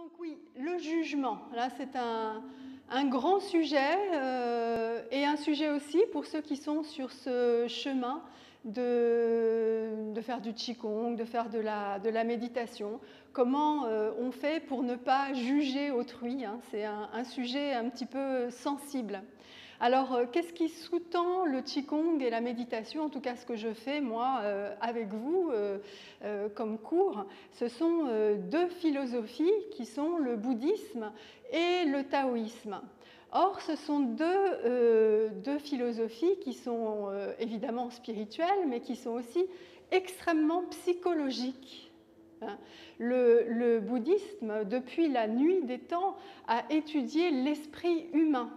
Donc oui, le jugement, là c'est un grand sujet et un sujet aussi pour ceux qui sont sur ce chemin de faire du Qigong, de faire de la méditation. Comment on fait pour ne pas juger autrui, hein, c'est un sujet un petit peu sensible. Alors, qu'est-ce qui sous-tend le Qigong et la méditation? En tout cas, ce que je fais, moi, avec vous, comme cours, ce sont deux philosophies qui sont le bouddhisme et le taoïsme. Or, ce sont deux philosophies qui sont évidemment spirituelles, mais qui sont aussi extrêmement psychologiques. Le bouddhisme, depuis la nuit des temps, a étudié l'esprit humain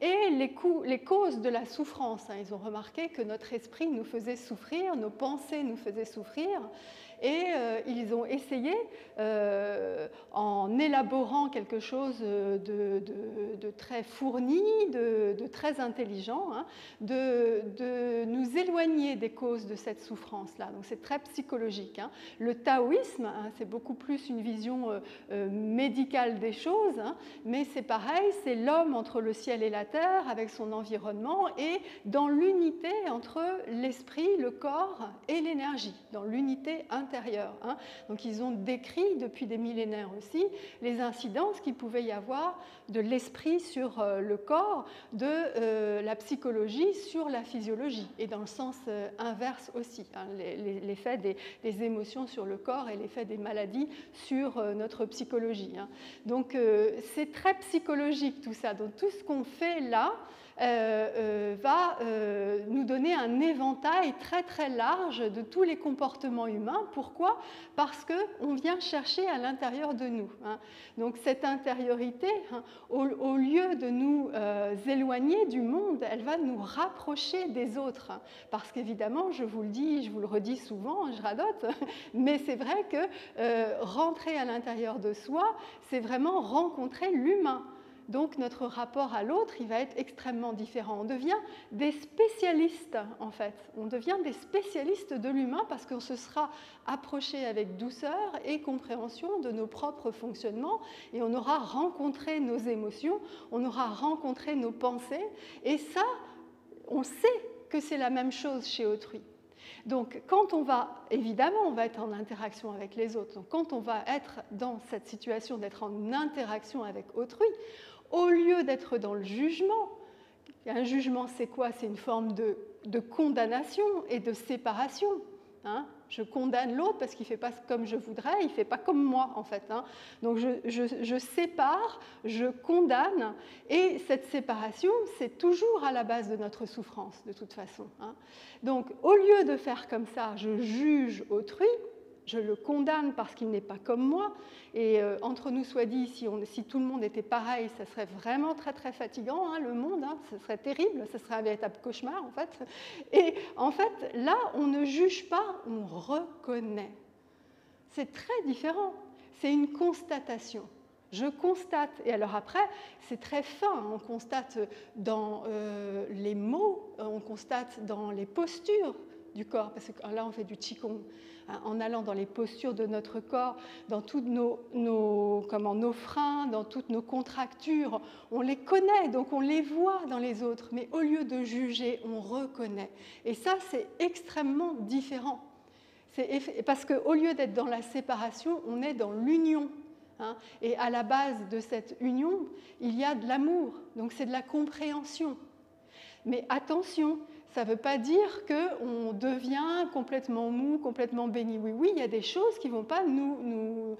et les causes de la souffrance. Ils ont remarqué que notre esprit nous faisait souffrir, nos pensées nous faisaient souffrir, et ils ont essayé, en élaborant quelque chose de très fourni, de très intelligent, hein, de nous éloigner des causes de cette souffrance-là. Donc c'est très psychologique. Hein. Le taoïsme, hein, c'est beaucoup plus une vision médicale des choses, hein, mais c'est pareil, c'est l'homme entre le ciel et la terre, avec son environnement, et dans l'unité entre l'esprit, le corps et l'énergie, dans l'unité intérieure. Hein. Donc ils ont décrit depuis des millénaires aussi les incidences qu'il pouvait y avoir de l'esprit sur le corps, de la psychologie sur la physiologie, et dans le sens inverse aussi, hein, l'effet des émotions sur le corps et l'effet des maladies sur notre psychologie. Hein. Donc c'est très psychologique tout ça. Donc tout ce qu'on fait là va nous donner un éventail très très large de tous les comportements humains. Pourquoi? Parce qu'on vient chercher à l'intérieur de nous. Hein. Donc cette intériorité, hein, au lieu de nous éloigner du monde, elle va nous rapprocher des autres. Hein. Parce qu'évidemment, je vous le dis, je vous le redis souvent, je radote, mais c'est vrai que rentrer à l'intérieur de soi, c'est vraiment rencontrer l'humain. Donc notre rapport à l'autre, il va être extrêmement différent. On devient des spécialistes, en fait. On devient des spécialistes de l'humain parce qu'on se sera approché avec douceur et compréhension de nos propres fonctionnements, et on aura rencontré nos émotions, on aura rencontré nos pensées, et ça, on sait que c'est la même chose chez autrui. Donc, quand on va, évidemment, on va être en interaction avec les autres. Donc, quand on va être dans cette situation d'être en interaction avec autrui, au lieu d'être dans le jugement, un jugement, c'est quoi? C'est une forme de condamnation et de séparation. Hein? Je condamne l'autre parce qu'il ne fait pas comme je voudrais, il ne fait pas comme moi, en fait. Hein? Donc, je sépare, je condamne, et cette séparation, c'est toujours à la base de notre souffrance, de toute façon. Hein? Donc, au lieu de faire comme ça, je juge autrui, je le condamne parce qu'il n'est pas comme moi, et entre nous soit dit, si tout le monde était pareil, ça serait vraiment très très fatigant, hein, le monde, hein, ce serait terrible, ce serait un véritable cauchemar en fait. Et en fait, là, on ne juge pas, on reconnaît. C'est très différent, c'est une constatation. Je constate, et alors après, c'est très fin, on constate dans les mots, on constate dans les postures du corps, parce que là on fait du Qigong, hein, en allant dans les postures de notre corps, dans tous nos freins, dans toutes nos contractures, on les connaît, donc on les voit dans les autres, mais au lieu de juger, on reconnaît. Et ça, c'est extrêmement différent. Parce qu'au lieu d'être dans la séparation, on est dans l'union. Hein, et à la base de cette union, il y a de l'amour, donc c'est de la compréhension. Mais attention, ça ne veut pas dire qu'on devient complètement mou, complètement béni. Oui, oui, il y a des choses qui vont pas qu'on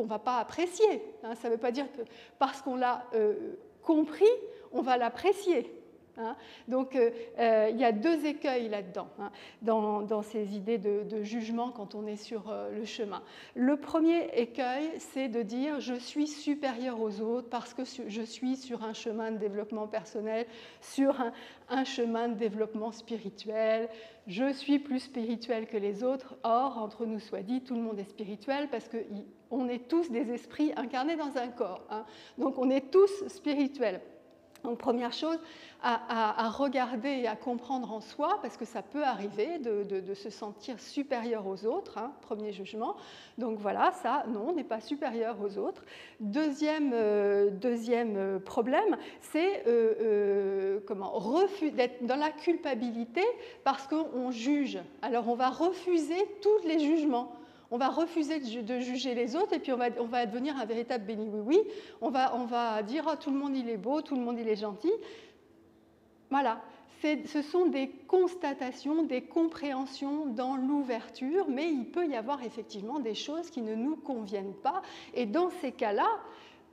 ne va pas apprécier. Hein, ça ne veut pas dire que parce qu'on l'a compris, on va l'apprécier. Hein. Donc, il y a deux écueils là-dedans, hein, dans ces idées de jugement quand on est sur le chemin. Le premier écueil, c'est de dire « je suis supérieur aux autres parce que je suis sur un chemin de développement personnel, sur un chemin de développement spirituel, je suis plus spirituel que les autres ». Or, entre nous soit dit, tout le monde est spirituel parce qu'on est tous des esprits incarnés dans un corps. Hein. Donc, on est tous spirituels. Donc première chose à regarder et à comprendre en soi, parce que ça peut arriver de se sentir supérieur aux autres, hein, premier jugement. Donc voilà, ça, non, on n'est pas supérieur aux autres. Deuxième problème, c'est d'être dans la culpabilité parce qu'on juge. Alors on va refuser tous les jugements. On va refuser de juger les autres et puis on va devenir un véritable béni oui-oui. On va dire oh, tout le monde il est beau, tout le monde il est gentil. Voilà, ce sont des constatations, des compréhensions dans l'ouverture, mais il peut y avoir effectivement des choses qui ne nous conviennent pas. Et dans ces cas-là,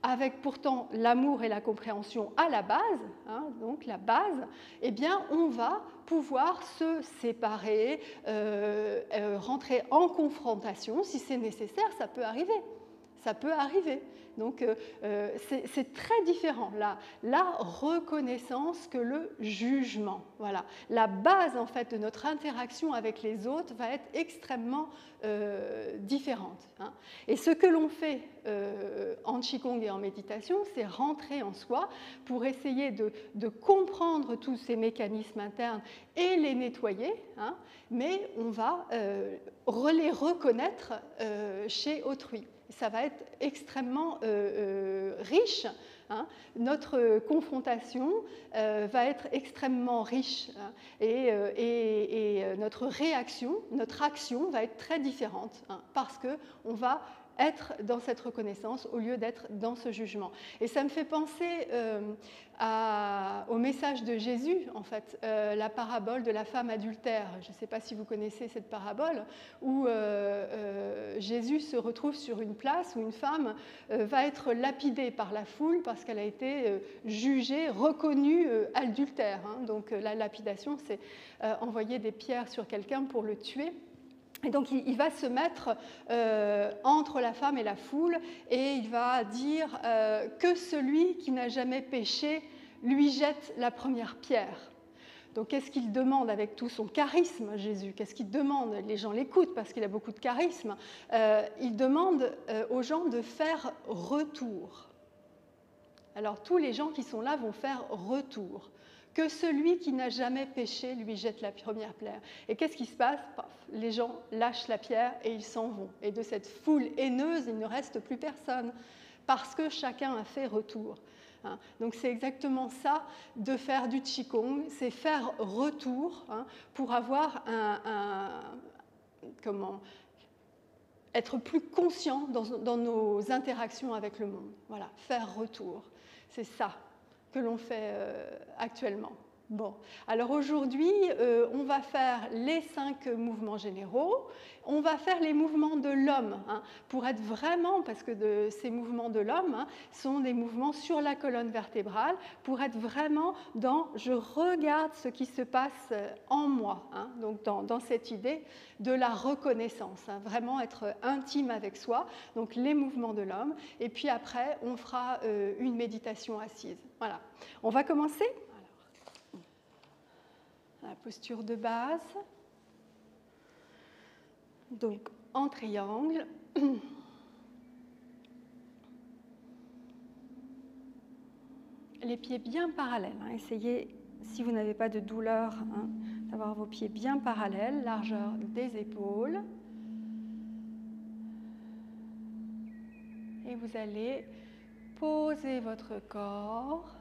avec pourtant l'amour et la compréhension à la base, hein, donc la base, eh bien on va pouvoir se séparer, rentrer en confrontation si c'est nécessaire, ça peut arriver. Ça peut arriver. Donc c'est très différent, la reconnaissance que le jugement. Voilà. La base en fait de notre interaction avec les autres va être extrêmement différente. Hein. Et ce que l'on fait en Qigong et en méditation, c'est rentrer en soi pour essayer de comprendre tous ces mécanismes internes et les nettoyer, hein, mais on va les reconnaître chez autrui. Ça va être extrêmement riche. Hein. Notre confrontation va être extrêmement riche, hein, et notre réaction, notre action va être très différente, hein, parce qu'on va être dans cette reconnaissance au lieu d'être dans ce jugement. Et ça me fait penser au message de Jésus, en fait, la parabole de la femme adultère. Je ne sais pas si vous connaissez cette parabole, où Jésus se retrouve sur une place où une femme va être lapidée par la foule parce qu'elle a été jugée, reconnue adultère. Hein. Donc la lapidation, c'est envoyer des pierres sur quelqu'un pour le tuer. Et donc il va se mettre entre la femme et la foule et il va dire que celui qui n'a jamais péché lui jette la première pierre. Donc qu'est-ce qu'il demande avec tout son charisme, Jésus? Qu'est-ce qu'il demande? Les gens l'écoutent parce qu'il a beaucoup de charisme. Il demande aux gens de faire retour. Alors tous les gens qui sont là vont faire retour. Que celui qui n'a jamais péché lui jette la première pierre. Et qu'est-ce qui se passe? Paf, les gens lâchent la pierre et ils s'en vont. Et de cette foule haineuse, il ne reste plus personne, parce que chacun a fait retour. Hein. Donc c'est exactement ça de faire du Qigong, c'est faire retour, hein, pour avoir être plus conscient dans nos interactions avec le monde. Voilà, faire retour. C'est ça que l'on fait actuellement. Bon, alors aujourd'hui, on va faire les 5 mouvements généraux. On va faire les mouvements de l'homme, hein, pour être vraiment, parce que ces mouvements de l'homme, hein, sont des mouvements sur la colonne vertébrale, pour être vraiment dans « je regarde ce qui se passe en moi hein, », donc dans cette idée de la reconnaissance, hein, vraiment être intime avec soi, donc les mouvements de l'homme, et puis après, on fera une méditation assise. Voilà. On va commencer ? La posture de base, donc en triangle. Les pieds bien parallèles. Hein. Essayez, si vous n'avez pas de douleur, hein, d'avoir vos pieds bien parallèles, largeur des épaules. Et vous allez poser votre corps.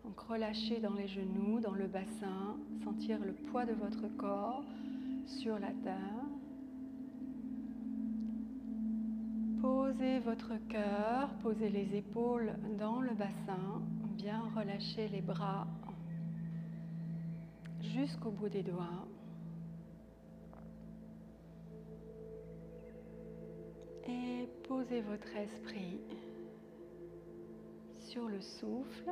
Donc relâchez dans les genoux, dans le bassin, sentir le poids de votre corps sur la terre. Posez votre cœur, posez les épaules dans le bassin, bien relâchez les bras jusqu'au bout des doigts. Et posez votre esprit sur le souffle.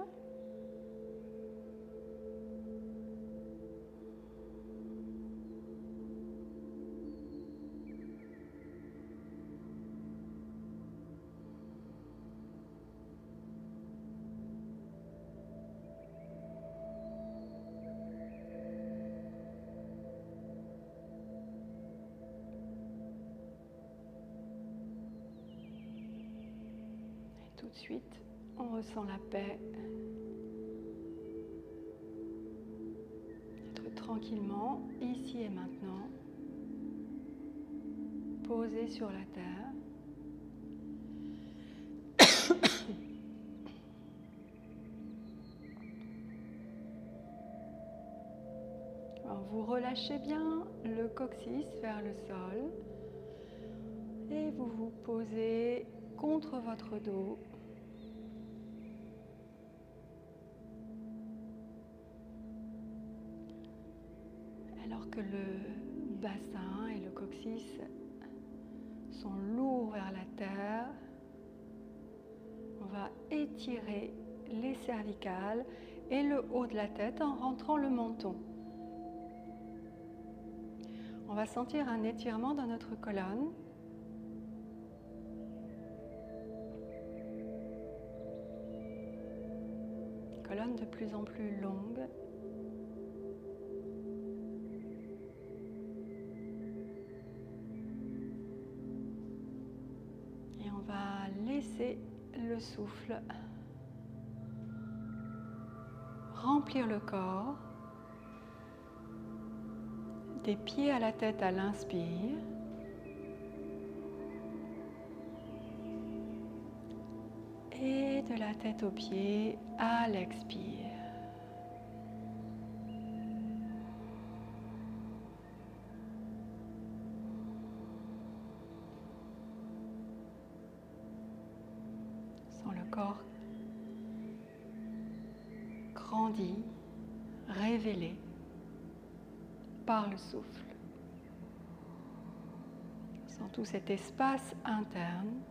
Tout de suite, on ressent la paix tranquillement, ici et maintenant, posé sur la terre. Alors, vous relâchez bien le coccyx vers le sol et vous vous posez contre votre dos. Alors que le bassin et le coccyx sont lourds vers la terre, on va étirer les cervicales et le haut de la tête en rentrant le menton. On va sentir un étirement dans notre colonne. Colonne de plus en plus longue. Et on va laisser le souffle remplir le corps. Des pieds à la tête à l'inspire. Et de la tête aux pieds à l'expire. Sens le corps grandi, révélé par le souffle. Sens tout cet espace interne.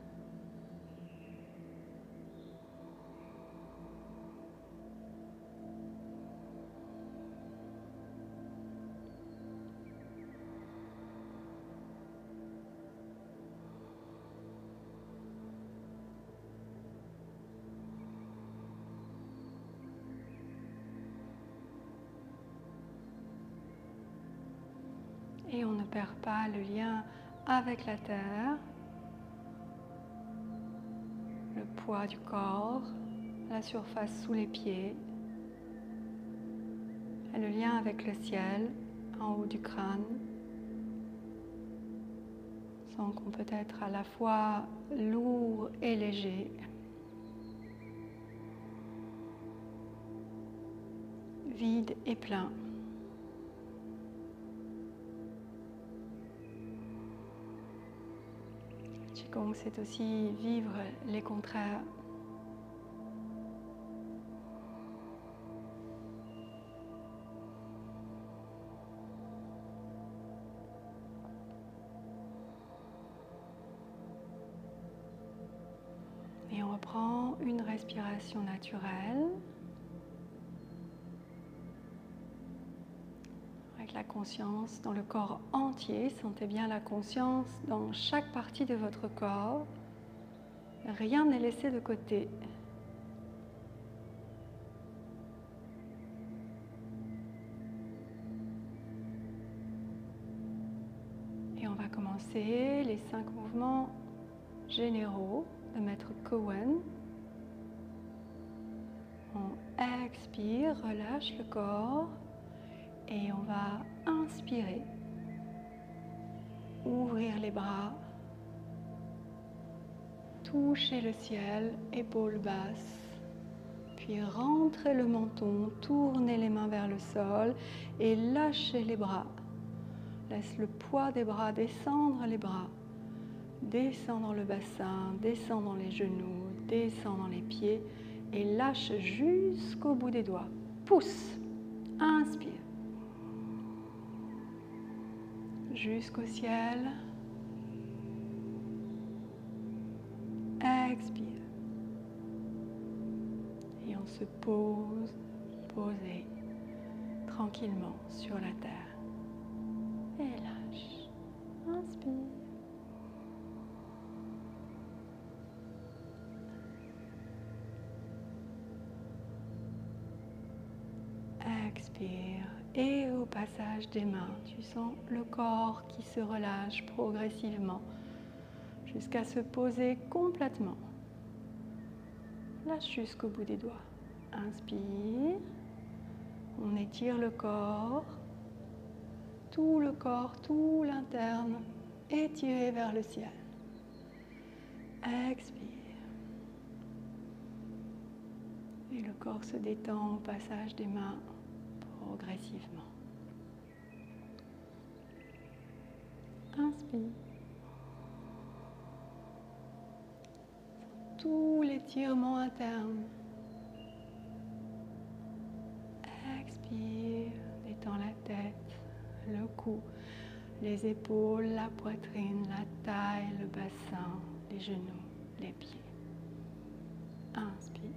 Et on ne perd pas le lien avec la terre, le poids du corps, la surface sous les pieds, et le lien avec le ciel en haut du crâne. On sent qu'on peut être à la fois lourd et léger. Vide et plein. Qigong, c'est aussi vivre les contraires. Et on reprend une respiration naturelle. Avec la conscience dans le corps entier, sentez bien la conscience dans chaque partie de votre corps. Rien n'est laissé de côté. Et on va commencer les 5 mouvements généraux de Maître Cohen. On expire, relâche le corps. Et on va inspirer, ouvrir les bras, toucher le ciel, épaules basses, puis rentrer le menton, tourner les mains vers le sol et lâcher les bras. Laisse le poids des bras descendre les bras, descendre le bassin, descendre les genoux, descendre les pieds et lâche jusqu'au bout des doigts. Pousse, inspire. Jusqu'au ciel. Expire. Et on se pose, posé tranquillement sur la terre. Et lâche. Inspire. Expire. Et au passage des mains, tu sens le corps qui se relâche progressivement jusqu'à se poser complètement. Lâche jusqu'au bout des doigts. Inspire. On étire le corps. tout le corps, tout l'interne étiré vers le ciel. Expire. Et le corps se détend au passage des mains progressivement. Inspire. Tout l'étirement interne. Expire. Détends la tête, le cou, les épaules, la poitrine, la taille, le bassin, les genoux, les pieds. Inspire.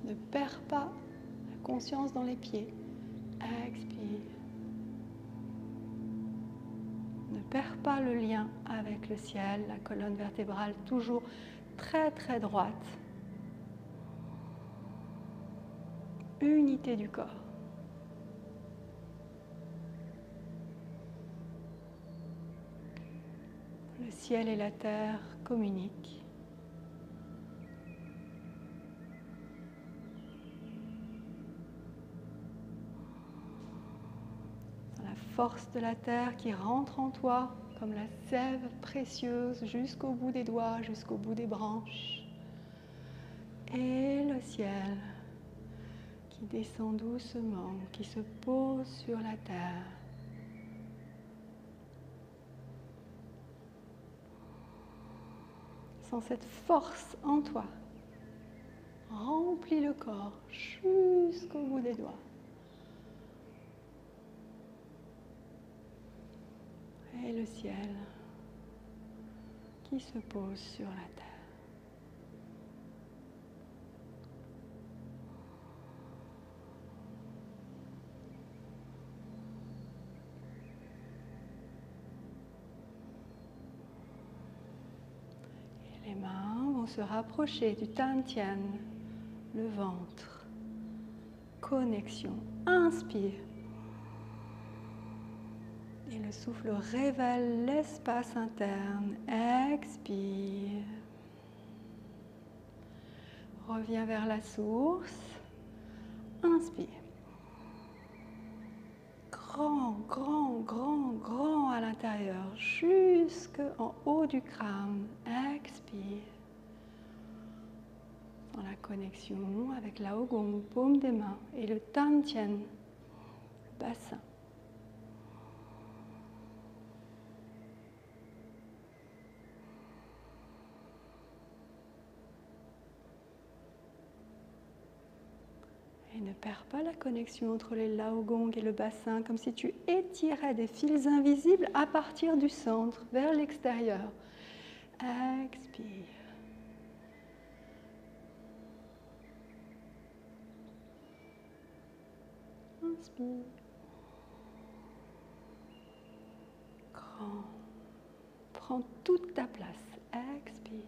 Ne perds pas la conscience dans les pieds. Expire. Ne perds pas le lien avec le ciel, la colonne vertébrale toujours très très droite. Unité du corps. Le ciel et la terre communiquent. La force de la terre qui rentre en toi comme la sève précieuse jusqu'au bout des doigts, jusqu'au bout des branches. Et le ciel qui descend doucement, qui se pose sur la terre. Sans cette force en toi, remplis le corps jusqu'au bout des doigts. Et le ciel qui se pose sur la terre. Et les mains vont se rapprocher du Tantien, le ventre. Connexion. Inspire. Et le souffle révèle l'espace interne. Expire. Reviens vers la source. Inspire. Grand, grand, grand, grand à l'intérieur, jusqu'en haut du crâne. Expire. Dans la connexion avec la Laogong, paume des mains, et le Tantien, le bassin. Et ne perds pas la connexion entre les Laogong et le bassin, comme si tu étirais des fils invisibles à partir du centre, vers l'extérieur. Expire. Inspire. Grand. Prends toute ta place. Expire.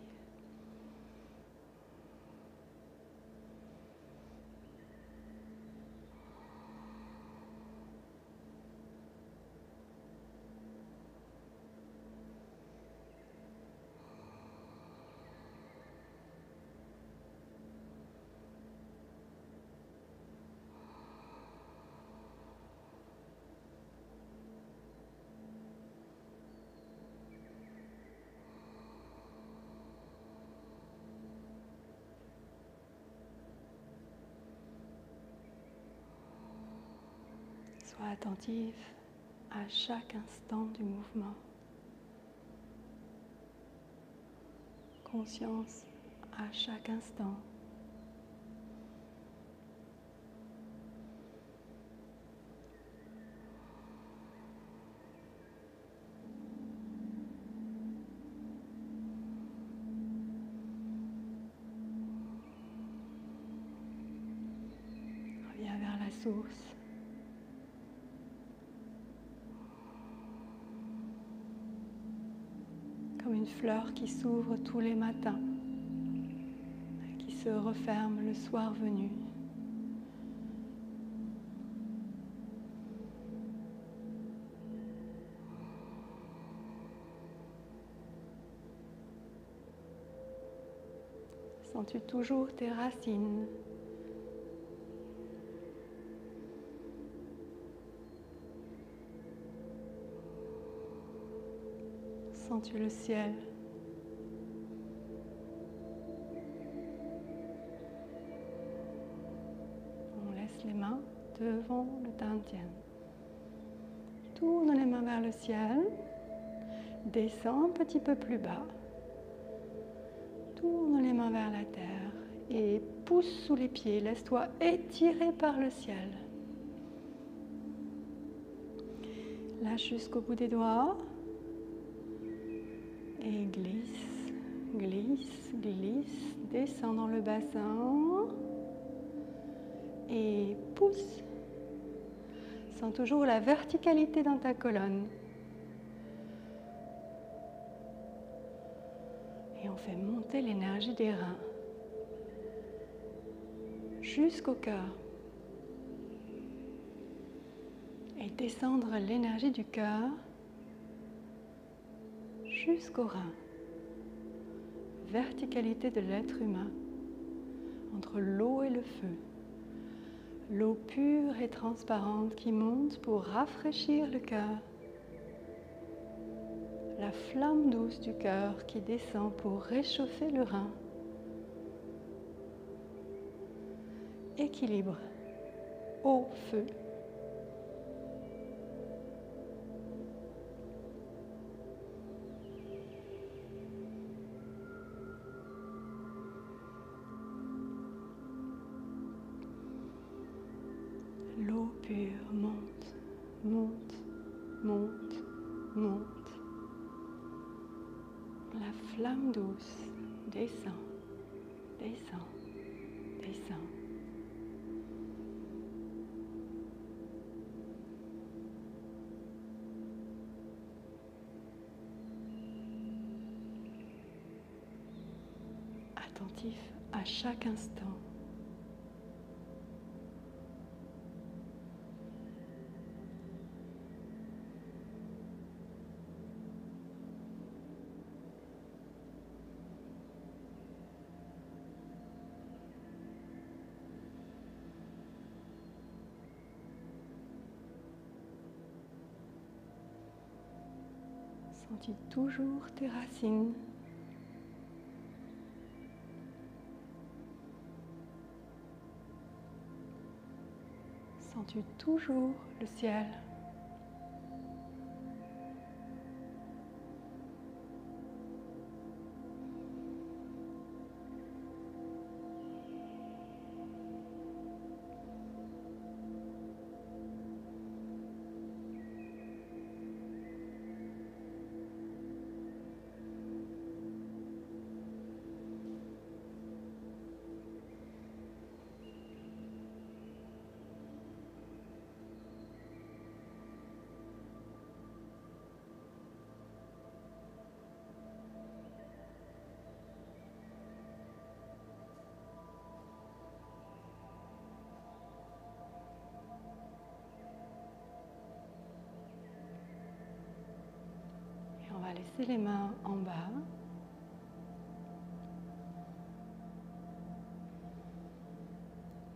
Sois attentif à chaque instant du mouvement. Conscience à chaque instant. Reviens vers la source. Comme une fleur qui s'ouvre tous les matins, qui se referme le soir venu. Sens-tu toujours tes racines sens-tu le ciel? On laisse les mains devant le dantian. Tourne les mains vers le ciel. Descends un petit peu plus bas. Tourne les mains vers la terre et pousse sous les pieds. Laisse-toi étirer par le ciel. Lâche jusqu'au bout des doigts. Et glisse, glisse, glisse. Descends dans le bassin. Et pousse. Sens toujours la verticalité dans ta colonne. Et on fait monter l'énergie des reins jusqu'au cœur. Et descendre l'énergie du cœur jusqu'aux reins. Verticalité de l'être humain entre l'eau et le feu. L'eau pure et transparente qui monte pour rafraîchir le cœur. La flamme douce du cœur qui descend pour réchauffer le rein. Équilibre, eau, feu. L'eau pure monte, monte, monte, monte. La flamme douce descend, descend, descend. Attentif à chaque instant. Sens-tu toujours tes racines? Sens-tu toujours le ciel? On va laisser les mains en bas.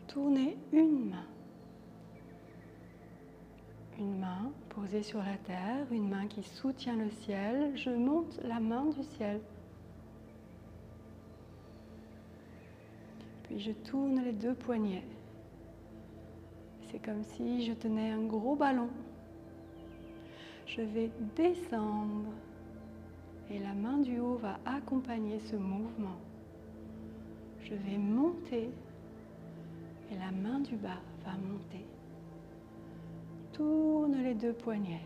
Tournez une main. Une main posée sur la terre, une main qui soutient le ciel. Je monte la main du ciel. Puis je tourne les deux poignets. C'est comme si je tenais un gros ballon. Je vais descendre et la main du haut va accompagner ce mouvement. Je vais monter et la main du bas va monter. Tourne les deux poignets.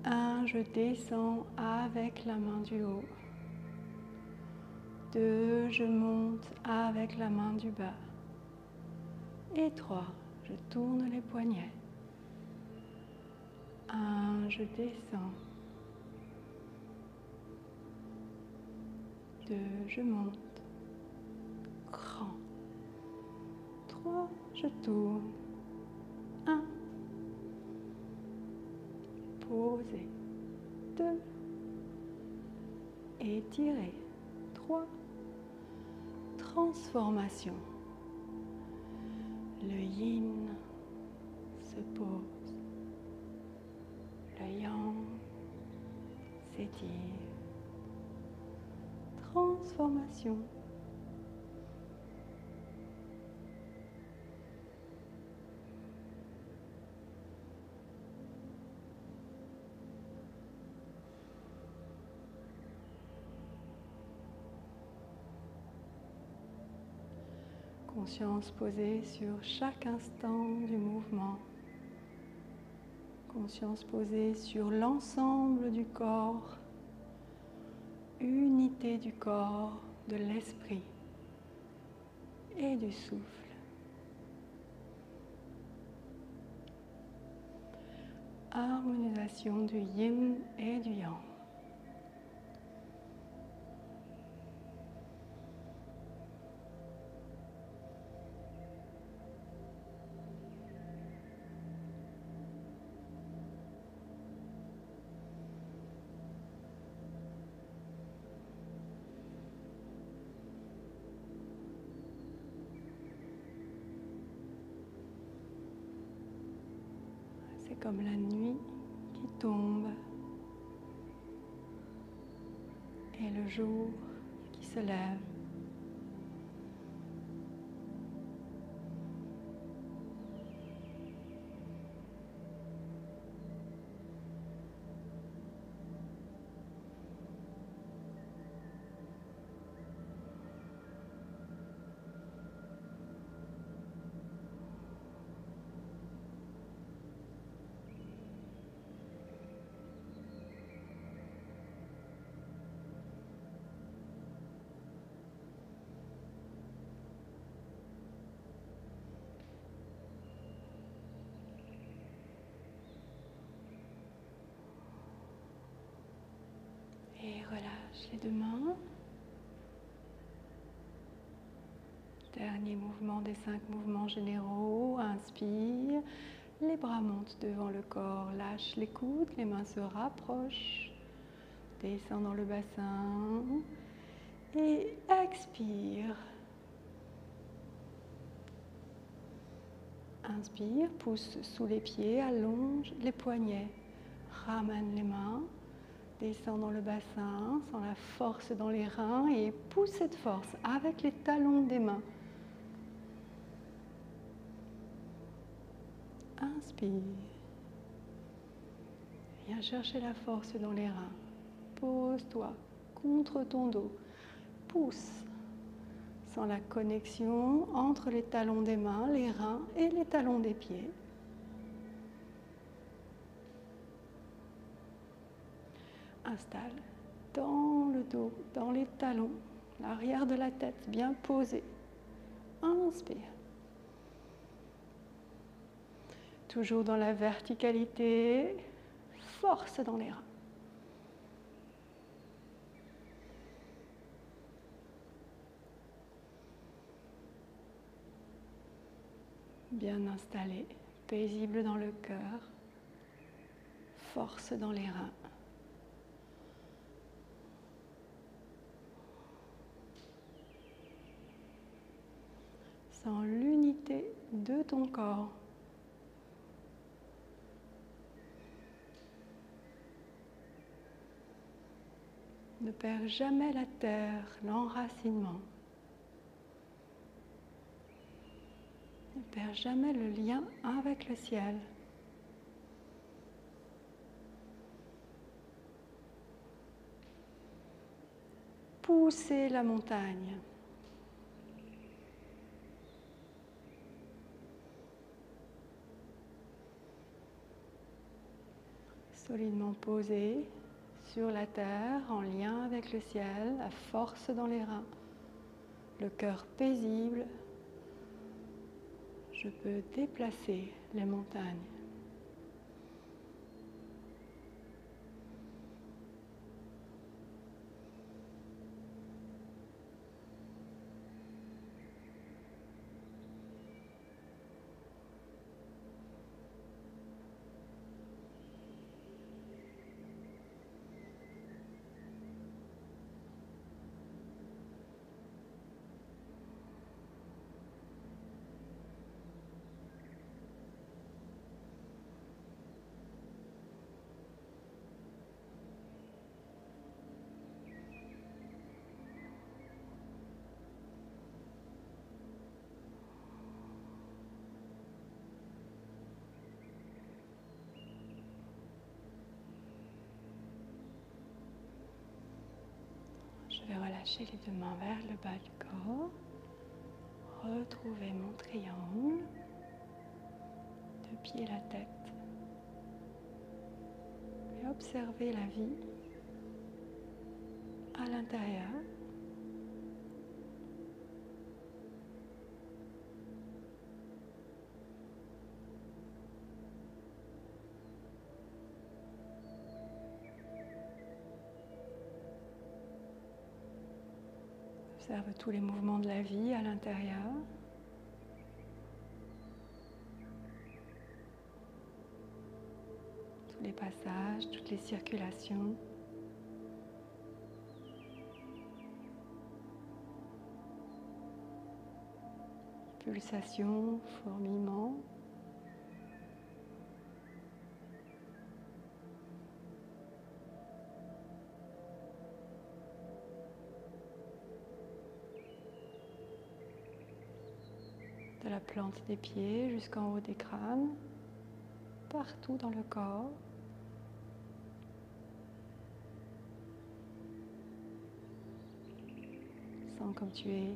1, je descends avec la main du haut. 2, je monte avec la main du bas. Et 3, je tourne les poignets. 1, je descends. 2, je monte. Grand. 3, je tourne. 1. Posez. 2. Étirez. 3. Transformation. Le yin se pose. Le yang s'étire. Transformation. Conscience posée sur chaque instant du mouvement. Conscience posée sur l'ensemble du corps, unité du corps, de l'esprit et du souffle. Harmonisation du yin et du yang. C'est comme la nuit qui tombe et le jour qui se lève. Et relâche les deux mains. Dernier mouvement des 5 mouvements généraux. Inspire. Les bras montent devant le corps. Lâche les coudes. Les mains se rapprochent. Descends dans le bassin. Et expire. Inspire. Pousse sous les pieds. Allonge les poignets. Ramène les mains. Descends dans le bassin, sens la force dans les reins et pousse cette force avec les talons des mains. Inspire. Viens chercher la force dans les reins. Pose-toi contre ton dos. Pousse. Sens la connexion entre les talons des mains, les reins et les talons des pieds. Installe dans le dos, dans les talons, l'arrière de la tête bien posé. Inspire. Toujours dans la verticalité, force dans les reins. Bien installé, paisible dans le cœur, force dans les reins. Sens l'unité de ton corps. Ne perds jamais la terre, l'enracinement. Ne perds jamais le lien avec le ciel. Poussez la montagne. Solidement posé sur la terre, en lien avec le ciel, la force dans les reins, le cœur paisible. Je peux déplacer les montagnes. Je vais relâcher les deux mains vers le bas du corps. Retrouver mon triangle. Deux pieds, la tête. Et observer la vie à l'intérieur. Observe tous les mouvements de la vie à l'intérieur. Tous les passages, toutes les circulations. Pulsations, fourmillements. De la plante des pieds jusqu'en haut des crânes, partout dans le corps. Sens comme tu es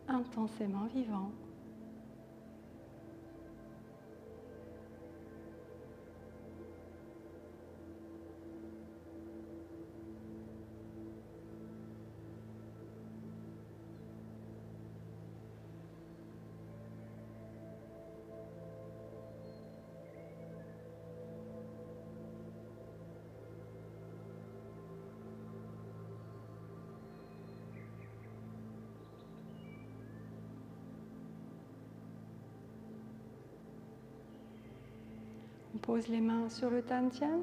intensément vivant. On pose les mains sur le Dantian.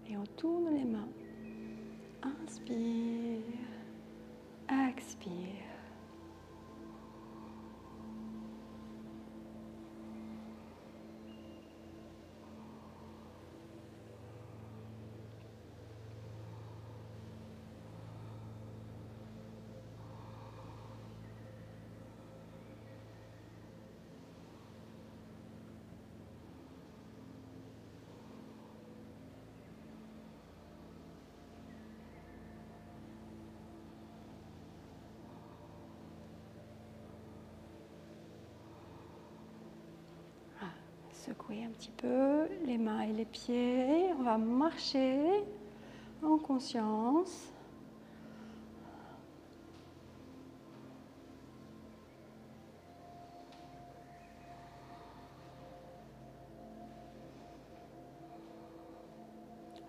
Et on tourne les mains. Inspire, expire. Secouer un petit peu les mains et les pieds. On va marcher en conscience.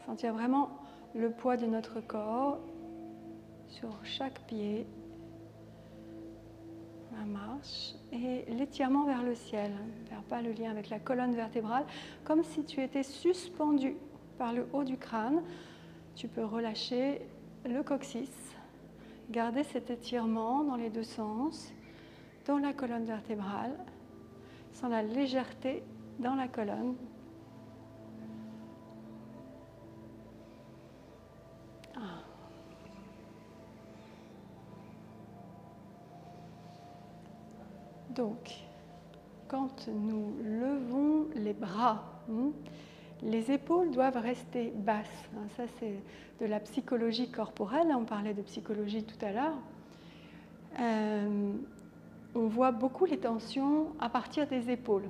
Sentir vraiment le poids de notre corps sur chaque pied. La marche et l'étirement vers le ciel. Ne perds pas le lien avec la colonne vertébrale, comme si tu étais suspendu par le haut du crâne. Tu peux relâcher le coccyx, garder cet étirement dans les deux sens, dans la colonne vertébrale, sans la légèreté dans la colonne. Donc, quand nous levons les bras, les épaules doivent rester basses. Ça, c'est de la psychologie corporelle. On parlait de psychologie tout à l'heure. On voit beaucoup les tensions à partir des épaules.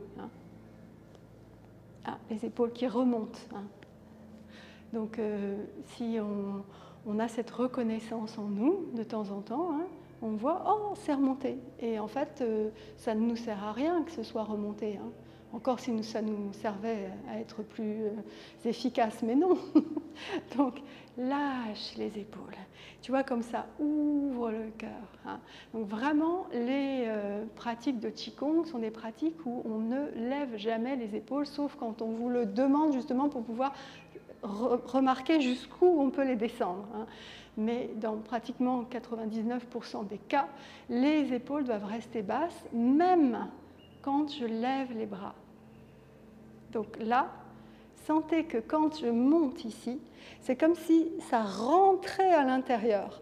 Les épaules qui remontent. Donc, si on a cette reconnaissance en nous de temps en temps, on voit, oh, c'est remonté. Et en fait, ça ne nous sert à rien que ce soit remonté. Encore si ça nous servait à être plus efficace, mais non. Donc, lâche les épaules. Tu vois, comme ça, ouvre le cœur. Donc, vraiment, les pratiques de Qigong sont des pratiques où on ne lève jamais les épaules, sauf quand on vous le demande justement pour pouvoir remarquer jusqu'où on peut les descendre. Mais dans pratiquement 99% des cas, les épaules doivent rester basses, même quand je lève les bras. Donc là, sentez que quand je monte ici, c'est comme si ça rentrait à l'intérieur.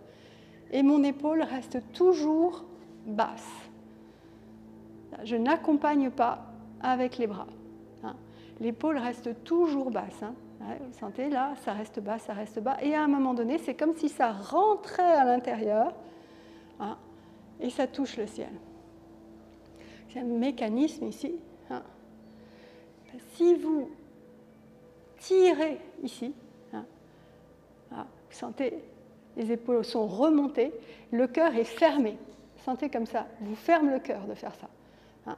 et mon épaule reste toujours basse. Je n'accompagne pas avec les bras. Hein. L'épaule reste toujours basse. Hein. Ouais, vous sentez là, ça reste bas. Et à un moment donné, c'est comme si ça rentrait à l'intérieur, hein, et ça touche le ciel. C'est un mécanisme ici. Hein. Si vous tirez ici, hein, vous sentez, les épaules sont remontées, le cœur est fermé. Sentez comme ça, vous ferme le cœur de faire ça. Hein.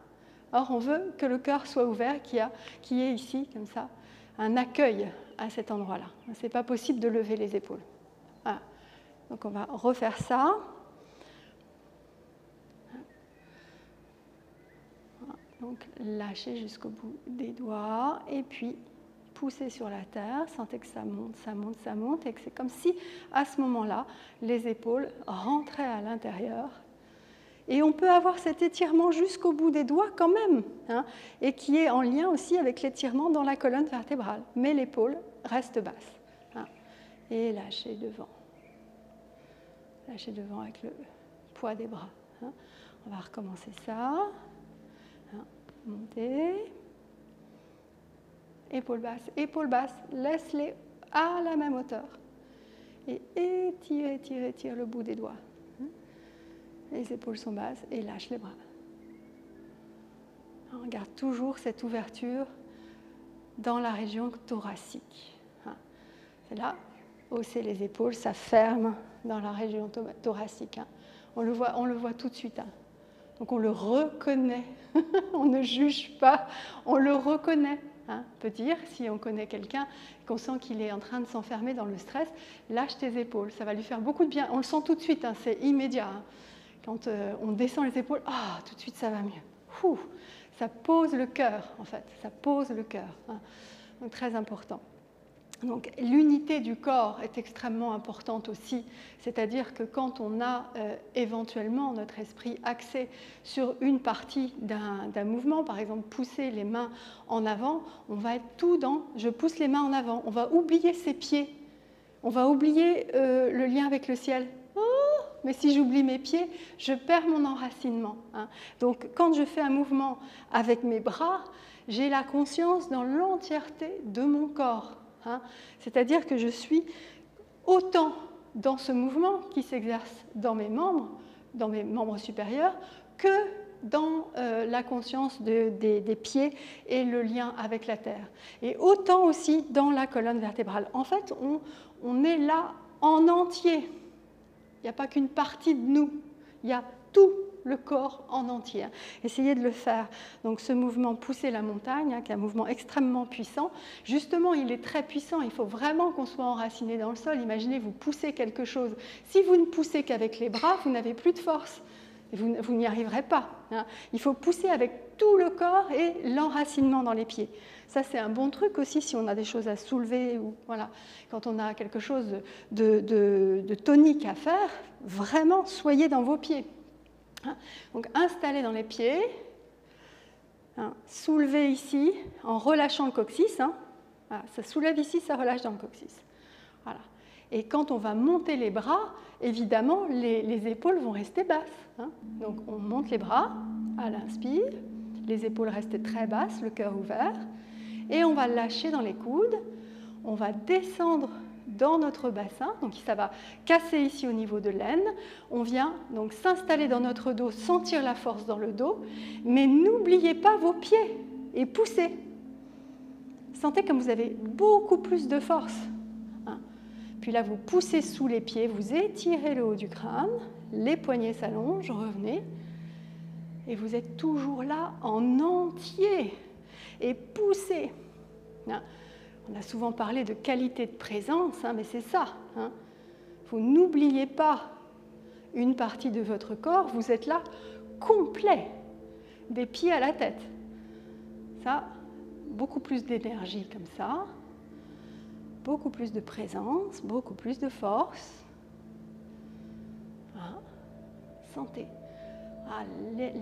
Or, on veut que le cœur soit ouvert, qu'il y ait ici, comme ça, un accueil à cet endroit-là. Ce n'est pas possible de lever les épaules. Voilà. Donc, on va refaire ça. Voilà. Donc, lâchez jusqu'au bout des doigts et puis poussez sur la terre. Sentez que ça monte et que c'est comme si, à ce moment-là, les épaules rentraient à l'intérieur. Et on peut avoir cet étirement jusqu'au bout des doigts quand même, hein, et qui est en lien aussi avec l'étirement dans la colonne vertébrale. Mais l'épaule reste basse. Hein, et lâchez devant. Lâchez devant avec le poids des bras. Hein. On va recommencer ça. Hein, montez. Épaule basse. Laisse-les à la même hauteur. Et étire le bout des doigts. Les épaules sont basses et lâche les bras. On garde toujours cette ouverture dans la région thoracique. C'est là, hausser les épaules, ça ferme dans la région thoracique. On le voit tout de suite. Donc on le reconnaît. On ne juge pas, on le reconnaît. On peut dire, si on connaît quelqu'un, qu'on sent qu'il est en train de s'enfermer dans le stress, lâche tes épaules. Ça va lui faire beaucoup de bien. On le sent tout de suite, c'est immédiat. Quand on descend les épaules, tout de suite ça va mieux. Ça pose le cœur, en fait. Ça pose le cœur. Donc très important. Donc l'unité du corps est extrêmement importante aussi. C'est-à-dire que quand on a éventuellement notre esprit axé sur une partie d'un mouvement, par exemple pousser les mains en avant, on va être tout dans « je pousse les mains en avant ». On va oublier ses pieds. On va oublier le lien avec le ciel. Mais si j'oublie mes pieds, je perds mon enracinement. Donc, quand je fais un mouvement avec mes bras, j'ai la conscience dans l'entièreté de mon corps. C'est-à-dire que je suis autant dans ce mouvement qui s'exerce dans mes membres supérieurs, que dans la conscience des pieds et le lien avec la terre. Et autant aussi dans la colonne vertébrale. En fait, on est là en entier. Il n'y a pas qu'une partie de nous, il y a tout le corps en entier. Essayez de le faire. Donc ce mouvement pousser la montagne, qui est un mouvement extrêmement puissant, justement il est très puissant, il faut vraiment qu'on soit enraciné dans le sol. Imaginez, vous poussez quelque chose. Si vous ne poussez qu'avec les bras, vous n'avez plus de force. Vous n'y arriverez pas. Il faut pousser avec tout le corps et l'enracinement dans les pieds. Ça, c'est un bon truc aussi si on a des choses à soulever ou voilà. Quand on a quelque chose de tonique à faire, vraiment, soyez dans vos pieds. Donc, installez dans les pieds, soulevez ici en relâchant le coccyx. Voilà, ça soulève ici, ça relâche dans le coccyx. Voilà. Et quand on va monter les bras, évidemment, les épaules vont rester basses. Donc, on monte les bras à l'inspire, les épaules restent très basses, le cœur ouvert. Et on va lâcher dans les coudes, on va descendre dans notre bassin, donc ça va casser ici au niveau de l'aine. On vient donc s'installer dans notre dos, sentir la force dans le dos, mais n'oubliez pas vos pieds et poussez. Sentez comme vous avez beaucoup plus de force. Puis là, vous poussez sous les pieds, vous étirez le haut du crâne, les poignets s'allongent, revenez, et vous êtes toujours là en entier. Et poussez. On a souvent parlé de qualité de présence, mais c'est ça. Vous n'oubliez pas une partie de votre corps, vous êtes là complet, des pieds à la tête. Ça, beaucoup plus d'énergie comme ça, beaucoup plus de présence, beaucoup plus de force. Sentez.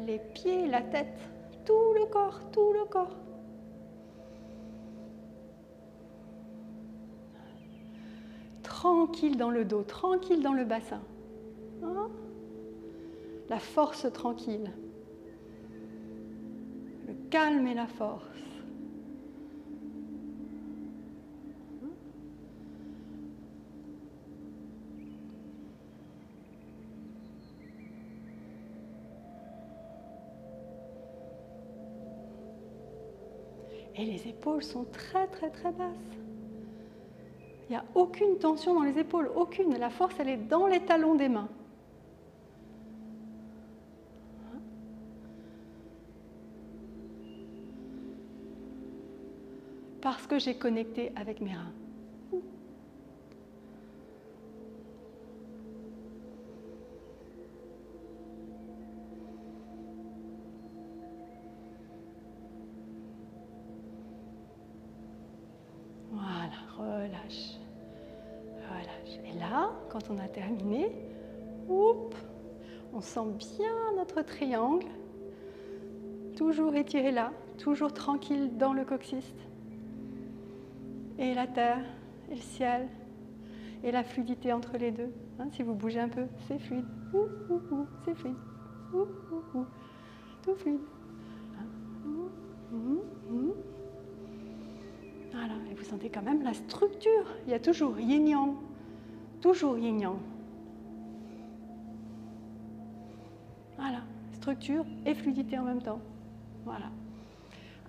Les pieds, la tête, tout le corps, tout le corps. Tranquille dans le dos, tranquille dans le bassin. Hein? La force tranquille. Le calme et la force. Et les épaules sont très très très basses. Il n'y a aucune tension dans les épaules, aucune. La force, elle est dans les talons des mains. Parce que j'ai connecté avec mes reins. Voilà, relâche. Relâche. Et là, quand on a terminé, on sent bien notre triangle. Toujours étiré là, toujours tranquille dans le coccyx. Et la terre, et le ciel, et la fluidité entre les deux. Hein, si vous bougez un peu, c'est fluide. C'est fluide. Tout fluide. Voilà, et vous sentez quand même la structure. Il y a toujours yin-yang. Toujours yin-yang. Voilà, structure et fluidité en même temps. Voilà.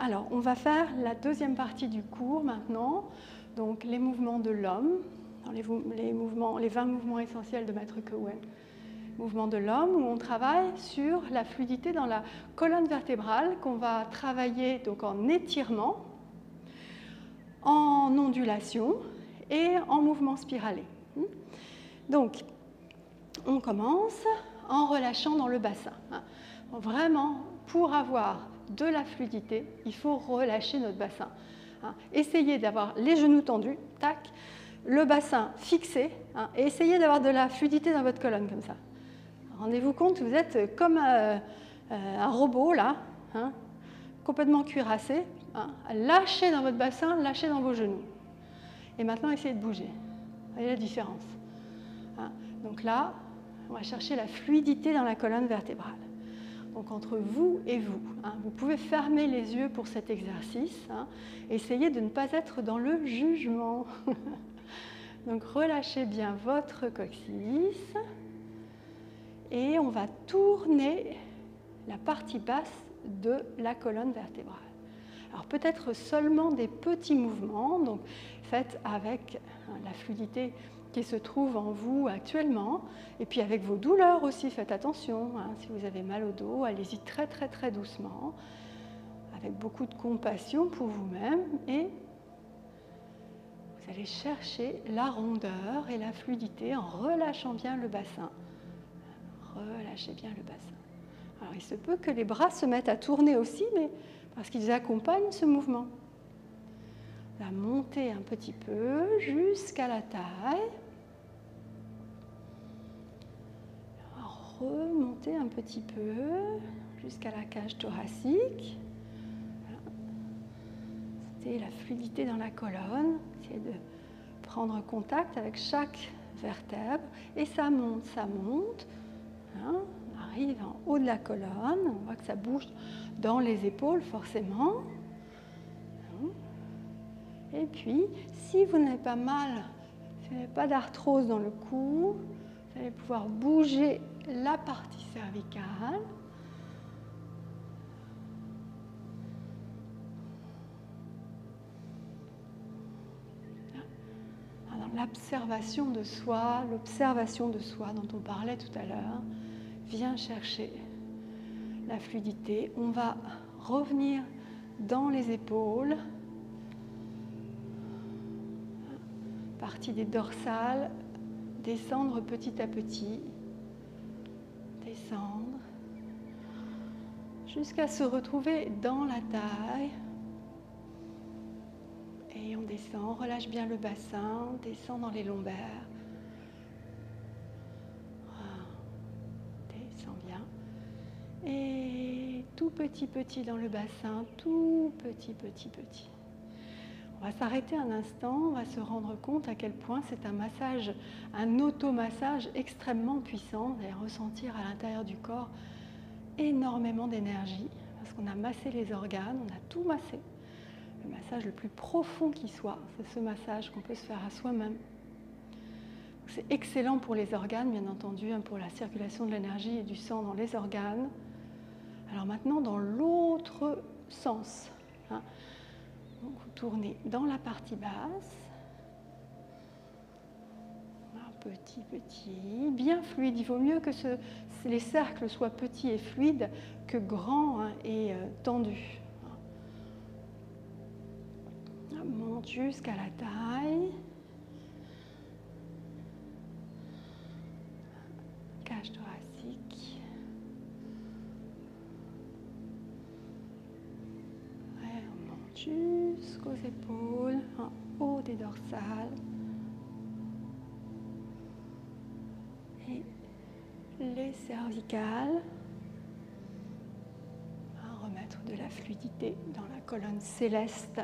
Alors, on va faire la deuxième partie du cours maintenant. Donc, les mouvements de l'homme, les 20 mouvements essentiels de Maître Cohen. Mouvements de l'homme, où on travaille sur la fluidité dans la colonne vertébrale, qu'on va travailler donc en étirement, en ondulation et en mouvement spiralé. Donc, on commence en relâchant dans le bassin. Vraiment, pour avoir de la fluidité, il faut relâcher notre bassin. Essayez d'avoir les genoux tendus, tac, le bassin fixé, et essayez d'avoir de la fluidité dans votre colonne comme ça. Rendez-vous compte, vous êtes comme un robot là, complètement cuirassé. Lâchez dans votre bassin, lâchez dans vos genoux. Et maintenant, essayez de bouger. Vous voyez la différence. Donc là, on va chercher la fluidité dans la colonne vertébrale. Donc entre vous et vous, vous pouvez fermer les yeux pour cet exercice. Essayez de ne pas être dans le jugement. Donc relâchez bien votre coccyx. Et on va tourner la partie basse de la colonne vertébrale. Alors peut-être seulement des petits mouvements, donc faites avec la fluidité qui se trouve en vous actuellement, et puis avec vos douleurs aussi, faites attention. Si vous avez mal au dos, allez-y très très très doucement, avec beaucoup de compassion pour vous-même, et vous allez chercher la rondeur et la fluidité en relâchant bien le bassin. Relâchez bien le bassin. Alors il se peut que les bras se mettent à tourner aussi, mais parce qu'ils accompagnent ce mouvement. On va monter un petit peu jusqu'à la taille. On va remonter un petit peu jusqu'à la cage thoracique. C'était la fluidité dans la colonne. Essayez de prendre contact avec chaque vertèbre. Et ça monte, ça monte. On arrive en haut de la colonne. On voit que ça bouge dans les épaules forcément. Et puis, si vous n'avez pas mal, si vous n'avez pas d'arthrose dans le cou, vous allez pouvoir bouger la partie cervicale. L'observation de soi dont on parlait tout à l'heure, vient chercher la fluidité. On va revenir dans les épaules, partie des dorsales, descendre petit à petit, descendre, jusqu'à se retrouver dans la taille. Et on descend, on relâche bien le bassin, on descend dans les lombaires. Descend bien. Et tout petit dans le bassin, tout petit. On On va s'arrêter un instant, on va se rendre compte à quel point c'est un massage, un automassage extrêmement puissant. Vous allez ressentir à l'intérieur du corps énormément d'énergie parce qu'on a massé les organes, on a tout massé. Le massage le plus profond qui soit, c'est ce massage qu'on peut se faire à soi-même. C'est excellent pour les organes, bien entendu, pour la circulation de l'énergie et du sang dans les organes. Alors maintenant, dans l'autre sens, hein. Donc, vous tournez dans la partie basse, petit, bien fluide. Il vaut mieux que les cercles soient petits et fluides que grands, hein, et tendus. On monte jusqu'à la taille. Cage thoracique. Ouais, on monte jusqu'aux épaules, en haut des dorsales. Et les cervicales. On va remettre de la fluidité dans la colonne céleste.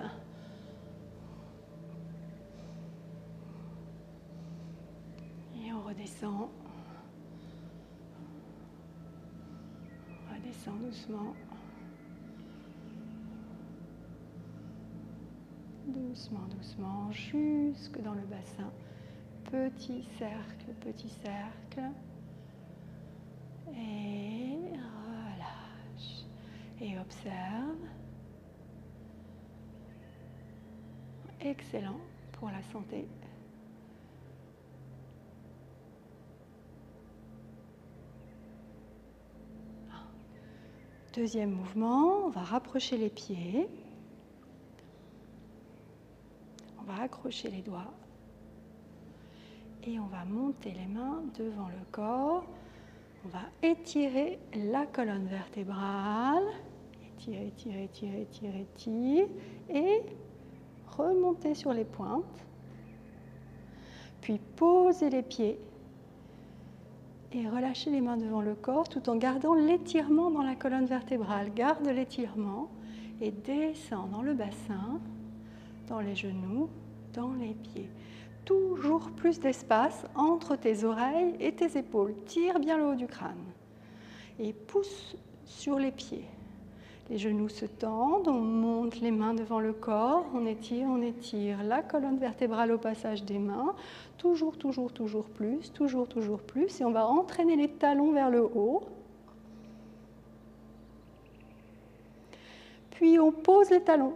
Et on redescend. On redescend doucement. Doucement, doucement, jusque dans le bassin. Petit cercle. Et relâche. Et observe. Excellent pour la santé. Deuxième mouvement, on va rapprocher les pieds. On va accrocher les doigts. Et on va monter les mains devant le corps. On va étirer la colonne vertébrale. Étirer. Et remonter sur les pointes. Puis poser les pieds. Et relâcher les mains devant le corps tout en gardant l'étirement dans la colonne vertébrale. Garde l'étirement et descends dans le bassin, dans les genoux, dans les pieds. Toujours plus d'espace entre tes oreilles et tes épaules. Tire bien le haut du crâne et pousse sur les pieds. Les genoux se tendent, on monte les mains devant le corps, on étire la colonne vertébrale au passage des mains. Toujours plus. Et on va entraîner les talons vers le haut. Puis on pose les talons.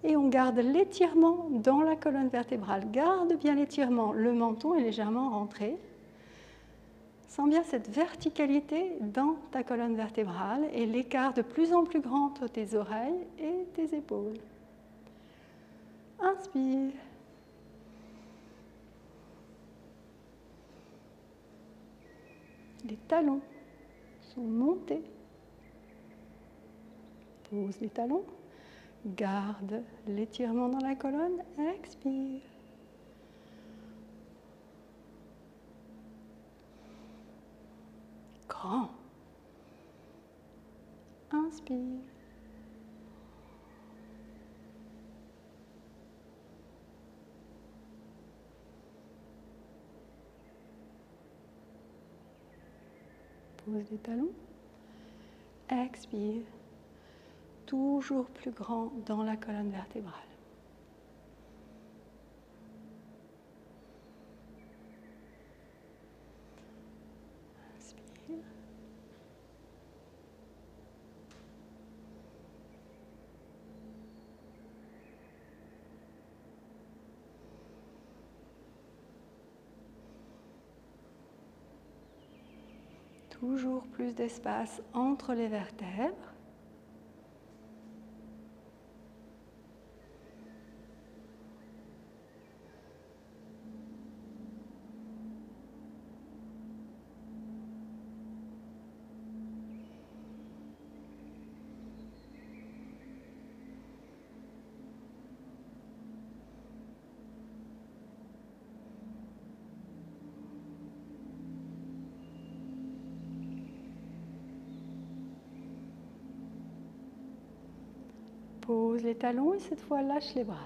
Et on garde l'étirement dans la colonne vertébrale. Garde bien l'étirement. Le menton est légèrement rentré. Sens bien cette verticalité dans ta colonne vertébrale et l'écart de plus en plus grand entre tes oreilles et tes épaules. Inspire. Les talons sont montés. Pose les talons. Garde l'étirement dans la colonne. Expire. Grand. Inspire. Pose les talons. Expire. Toujours plus grand dans la colonne vertébrale. Inspire. Toujours plus d'espace entre les vertèbres. Pose les talons et cette fois lâche les bras.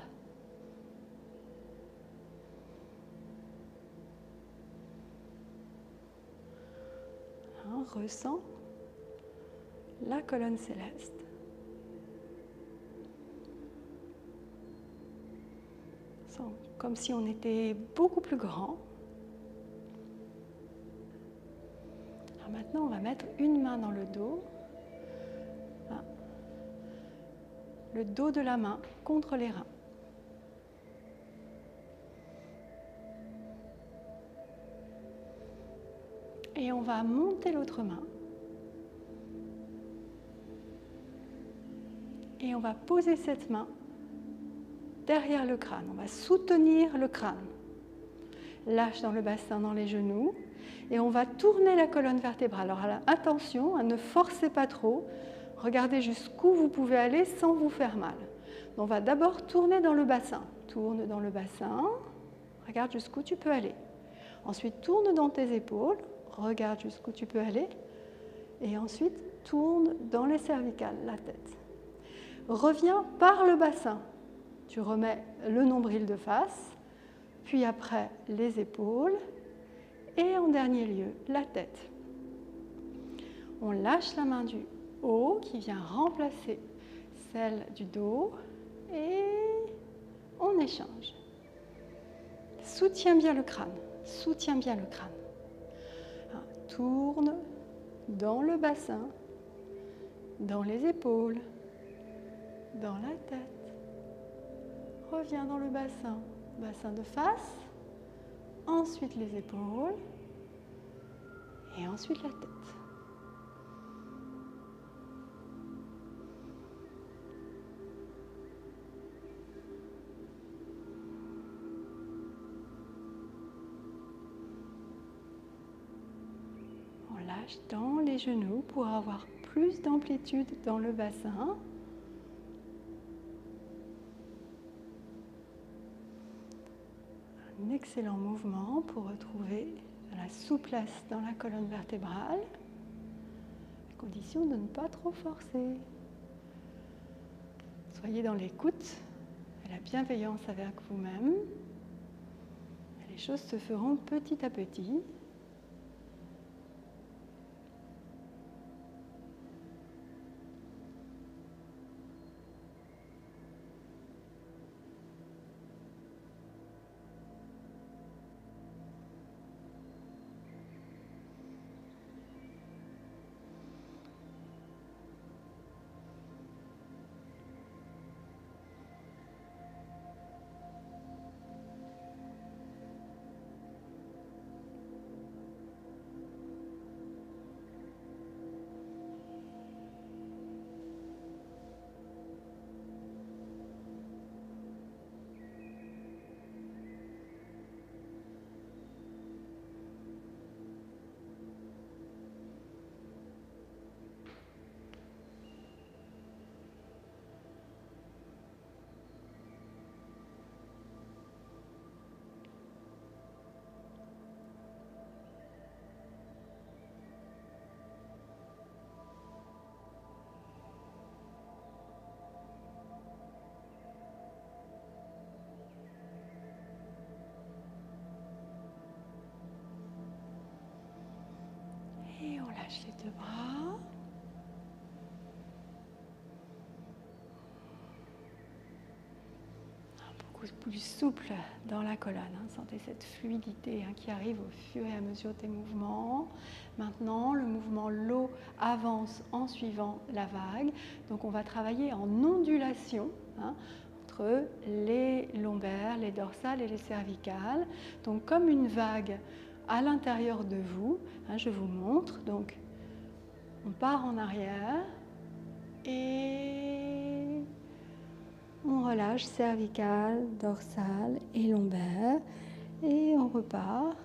Ressens la colonne céleste. Sens comme si on était beaucoup plus grand. Alors maintenant, on va mettre une main dans le dos. Le dos de la main contre les reins. Et on va monter l'autre main. Et on va poser cette main derrière le crâne. On va soutenir le crâne. Lâche dans le bassin, dans les genoux. Et on va tourner la colonne vertébrale. Alors attention, ne forcez pas trop. Regardez jusqu'où vous pouvez aller sans vous faire mal. On va d'abord tourner dans le bassin. Tourne dans le bassin. Regarde jusqu'où tu peux aller. Ensuite, tourne dans tes épaules. Regarde jusqu'où tu peux aller. Et ensuite, tourne dans les cervicales, la tête. Reviens par le bassin. Tu remets le nombril de face, puis après les épaules, et en dernier lieu, la tête. On lâche la main du haut qui vient remplacer celle du dos, et on échange. Soutiens bien le crâne, soutiens bien le crâne. Tourne dans le bassin, dans les épaules, dans la tête. Reviens dans le bassin, bassin de face, ensuite les épaules et ensuite la tête. On lâche dans les genoux pour avoir plus d'amplitude dans le bassin. Un excellent mouvement pour retrouver la souplesse dans la colonne vertébrale, à condition de ne pas trop forcer. Soyez dans l'écoute et la bienveillance avec vous-même. Les choses se feront petit à petit. Et on lâche les deux bras. Beaucoup plus souple dans la colonne. Sentez cette fluidité qui arrive au fur et à mesure des mouvements. Maintenant, le mouvement l'eau avance en suivant la vague. Donc on va travailler en ondulation entre les lombaires, les dorsales et les cervicales. Donc comme une vague à l'intérieur de vous. Je vous montre. Donc, on part en arrière et on relâche cervicale, dorsale et lombaire. Et on repart.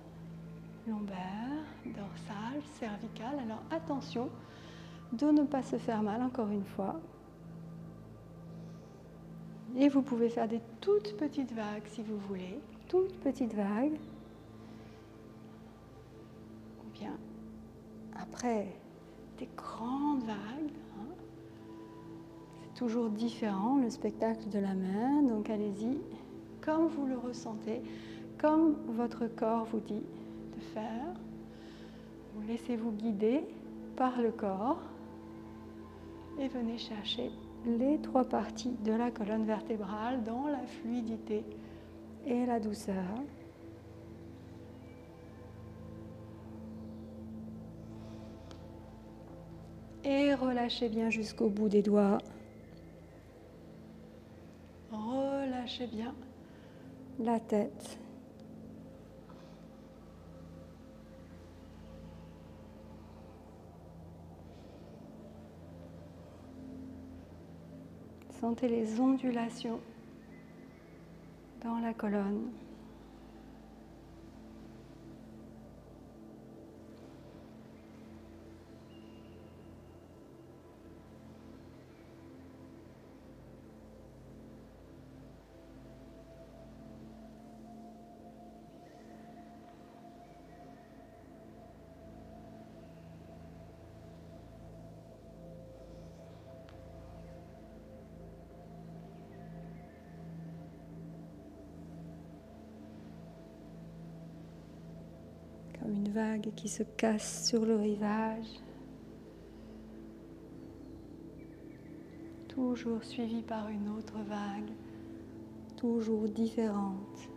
Lombaire, dorsale, cervicale. Alors attention de ne pas se faire mal, encore une fois. Et vous pouvez faire des toutes petites vagues si vous voulez. Toutes petites vagues. Bien, après des grandes vagues, c'est toujours différent, le spectacle de la mer, donc allez-y comme vous le ressentez, comme votre corps vous dit de faire. Vous laissez-vous guider par le corps et venez chercher les 3 parties de la colonne vertébrale dans la fluidité et la douceur. Et relâchez bien jusqu'au bout des doigts. Relâchez bien la tête. Sentez les ondulations dans la colonne. Comme une vague qui se casse sur le rivage, toujours suivie par une autre vague, toujours différente.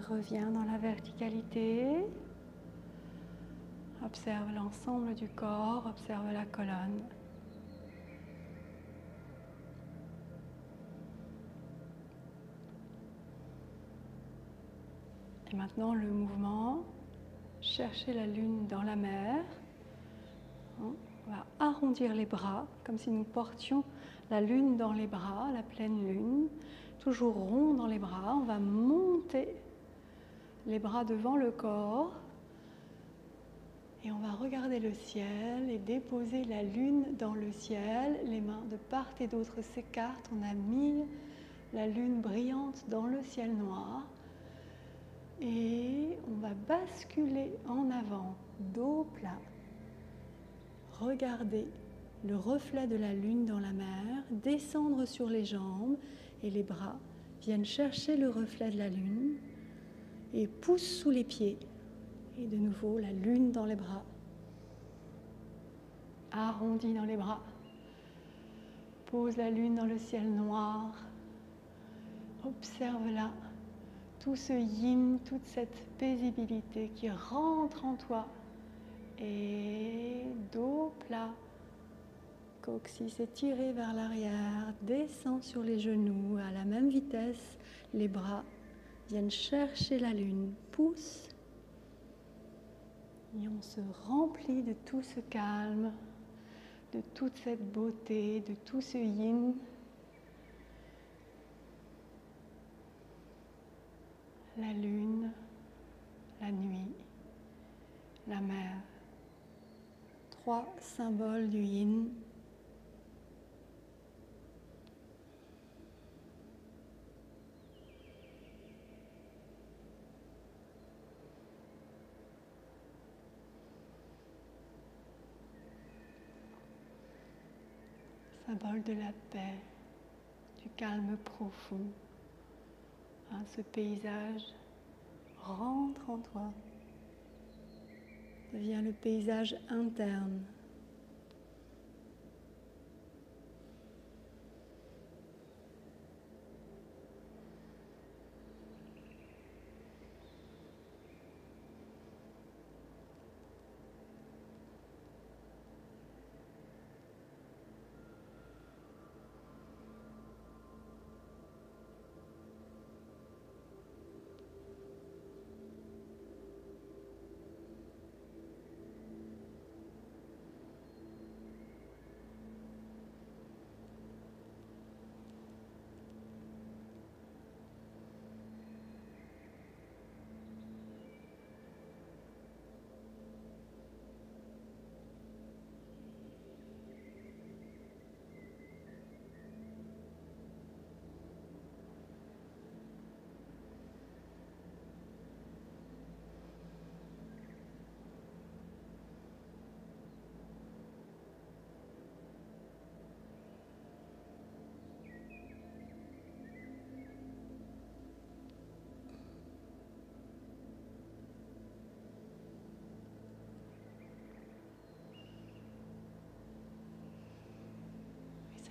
Reviens dans la verticalité. Observe l'ensemble du corps, observe la colonne. Et maintenant le mouvement. Cherchez la lune dans la mer. On va arrondir les bras, comme si nous portions la lune dans les bras, la pleine lune. Toujours rond dans les bras. On va monter les bras devant le corps et on va regarder le ciel et déposer la lune dans le ciel. Les mains de part et d'autre s'écartent. On a mis la lune brillante dans le ciel noir et on va basculer en avant, dos plat. Regardez le reflet de la lune dans la mer, descendre sur les jambes et les bras viennent chercher le reflet de la lune et pousse sous les pieds. Et de nouveau, la lune dans les bras. Arrondi dans les bras. Pose la lune dans le ciel noir. Observe-la. Tout ce yin, toute cette paisibilité qui rentre en toi. Et dos plat. Coccyx étiré vers l'arrière. Descend sur les genoux à la même vitesse. Les bras viennent chercher la lune, pousse, et on se remplit de tout ce calme, de toute cette beauté, de tout ce yin. La lune, la nuit, la mer. 3 symboles du yin. Symbole de la paix, du calme profond. Ce paysage rentre en toi, devient le paysage interne.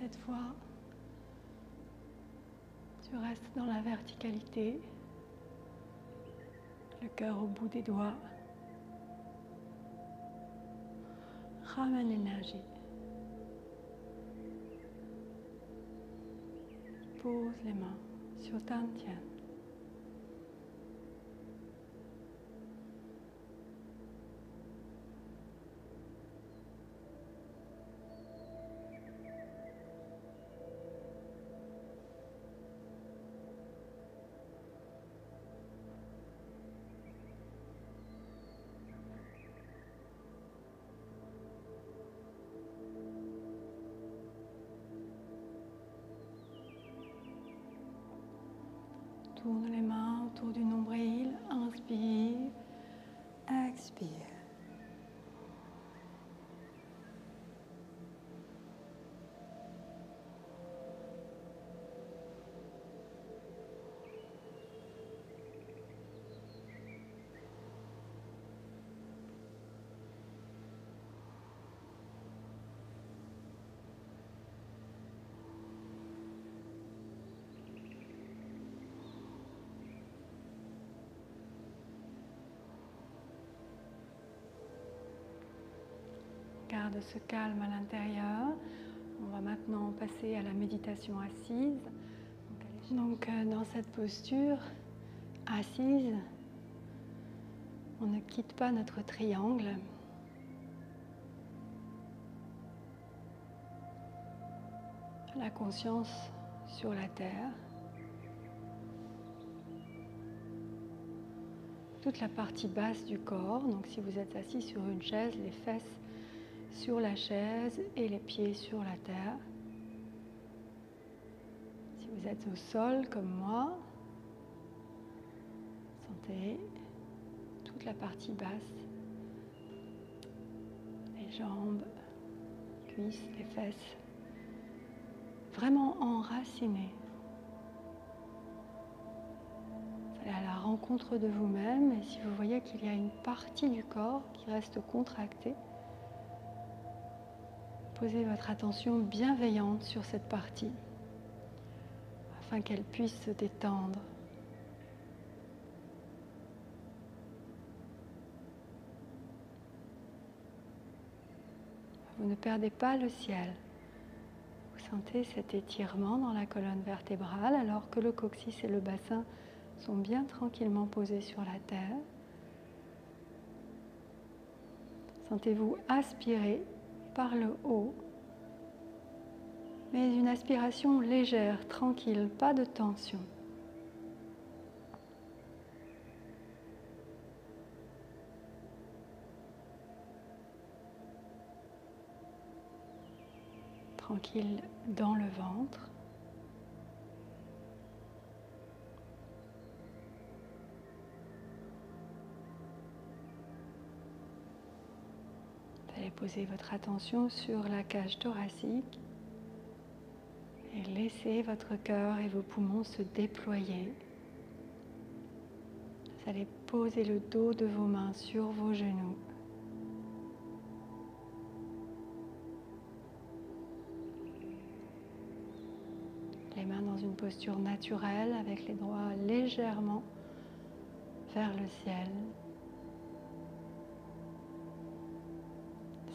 cette fois, tu restes dans la verticalité, le cœur au bout des doigts. Ramène l'énergie. Pose les mains sur Dantian. Tourne les mains autour du nombril, inspire, expire. Garde ce calme à l'intérieur. On va maintenant passer à la méditation assise. Donc dans cette posture assise, on ne quitte pas notre triangle. La conscience sur la terre. Toute la partie basse du corps. Donc si vous êtes assis sur une chaise, les fesses sur la chaise et les pieds sur la terre. Si vous êtes au sol comme moi, sentez toute la partie basse, les jambes, les cuisses, les fesses, vraiment enracinées. Vous allez à la rencontre de vous-même et si vous voyez qu'il y a une partie du corps qui reste contractée, posez votre attention bienveillante sur cette partie afin qu'elle puisse se détendre. Vous ne perdez pas le ciel. Vous sentez cet étirement dans la colonne vertébrale alors que le coccyx et le bassin sont bien tranquillement posés sur la terre. Sentez-vous aspirer par le haut, mais une aspiration légère, tranquille, pas de tension. Tranquille dans le ventre. Vous allez poser votre attention sur la cage thoracique et laissez votre cœur et vos poumons se déployer. Vous allez poser le dos de vos mains sur vos genoux. Les mains dans une posture naturelle avec les doigts légèrement vers le ciel.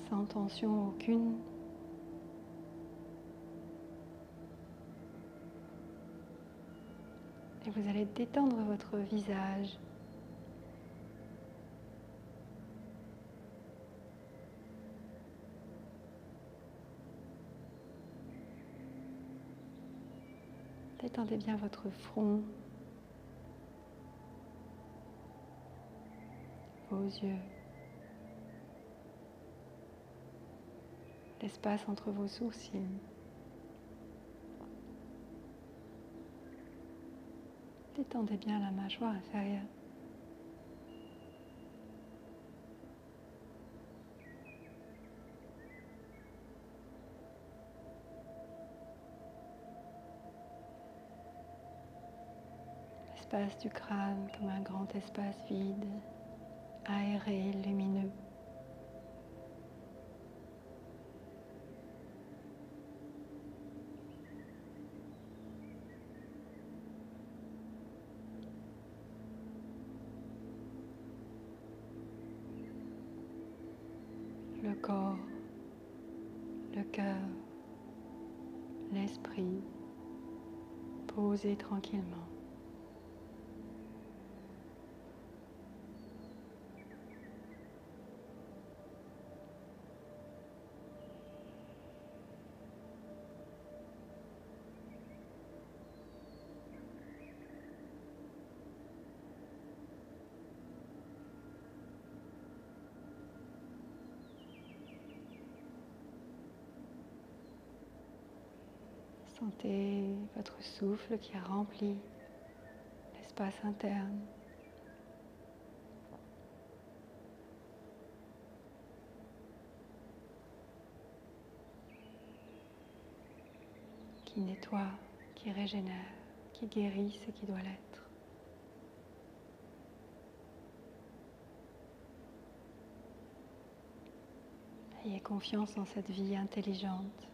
Sans tension aucune. Et vous allez détendre votre visage. Détendez bien votre front, vos yeux, l'espace entre vos sourcils. Détendez bien la mâchoire inférieure. L'espace du crâne comme un grand espace vide, aéré, lumineux. corps, le cœur, l'esprit posés tranquillement. Sentez votre souffle qui remplit l'espace interne. Qui nettoie, qui régénère, qui guérit ce qui doit l'être. Ayez confiance en cette vie intelligente.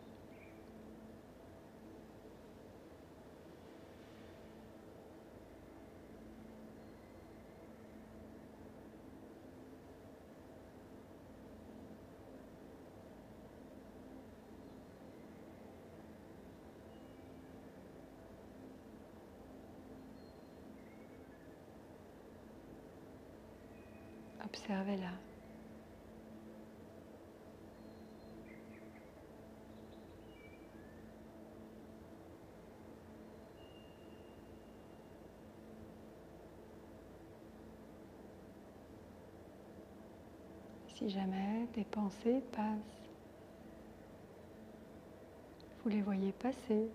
Observez-la. Si jamais des pensées passent, vous les voyez passer.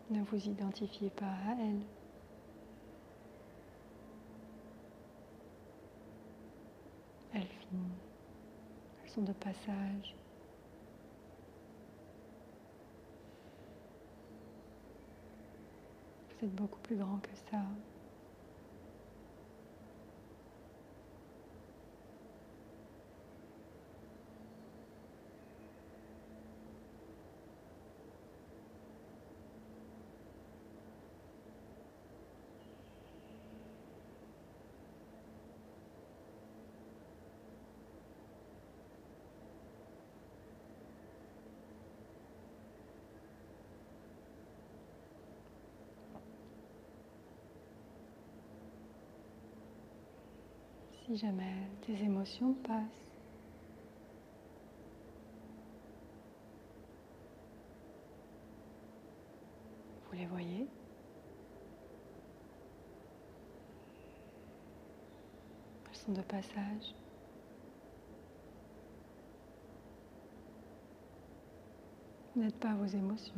Ne vous identifiez pas à elles. Elles sont de passage. Vous êtes beaucoup plus grand que ça. Si jamais des émotions passent, vous les voyez. Elles sont de passage. Vous n'êtes pas vos émotions.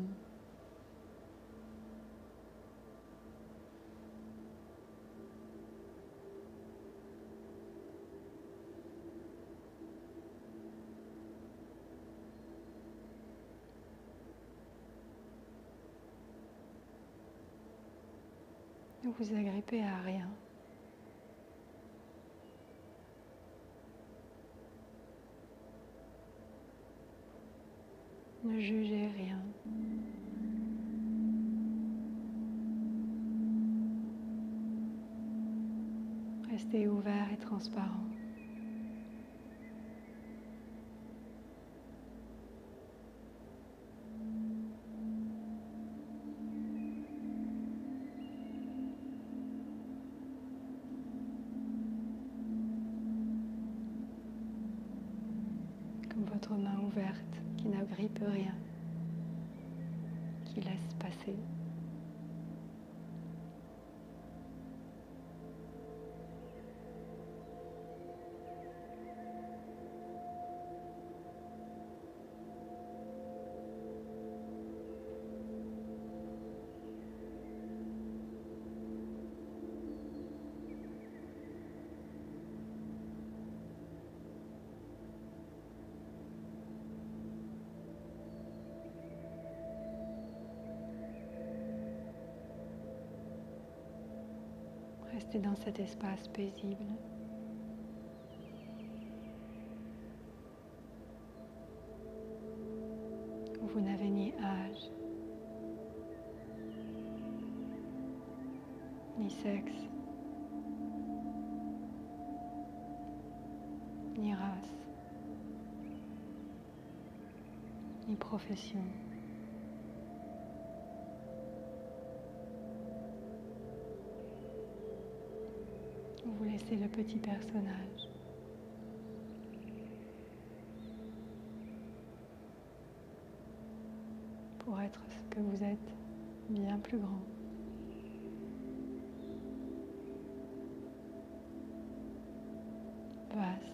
Ne vous agrippez à rien. Ne jugez rien. Restez ouvert et transparent. Comme votre main ouverte qui n'agrippe rien, qui laisse passer. Restez dans cet espace paisible. Où vous n'avez ni âge, ni sexe, race, ni profession. Vous laissez le petit personnage pour être ce que vous êtes, bien plus grand. Vaste.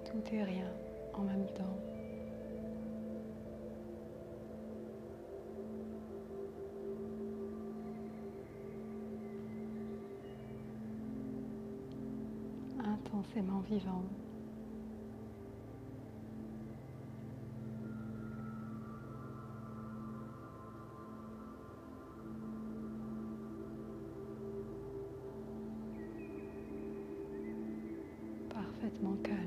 Tout et rien en même temps. Intensément vivant. Parfaitement calme.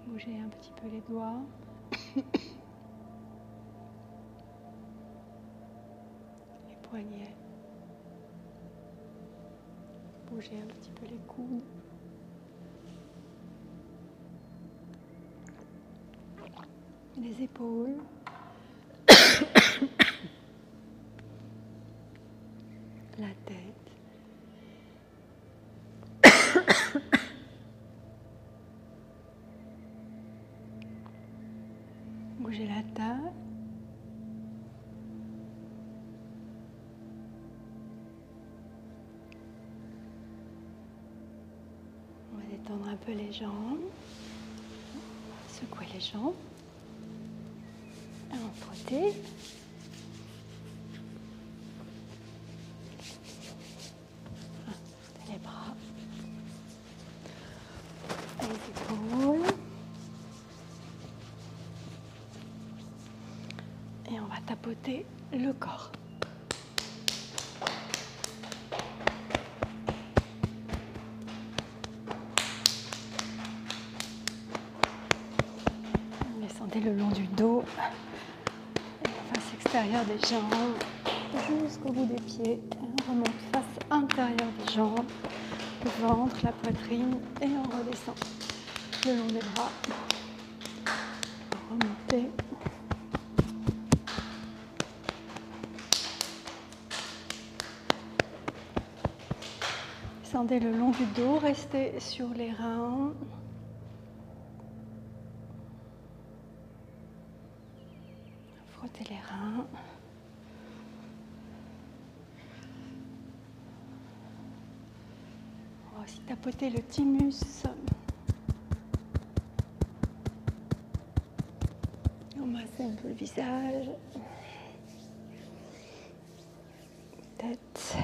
Bougez un petit peu les doigts. Les poignets. Bougez un petit peu les coudes. Les épaules. La tête. Bougez la taille. On va détendre un peu les jambes. Secouer les jambes. Et on frotter. Les bras. Les épaules. Et on va tapoter le corps. Descendez le long du dos, et la face extérieure des jambes, jusqu'au bout des pieds. On remonte face intérieure des jambes, le ventre, la poitrine, et on redescend le long des bras. Remontez. Descendez le long du dos, restez sur les reins. Frottez les reins. On va aussi tapoter le thymus. Embrasser un peu le visage. Tête.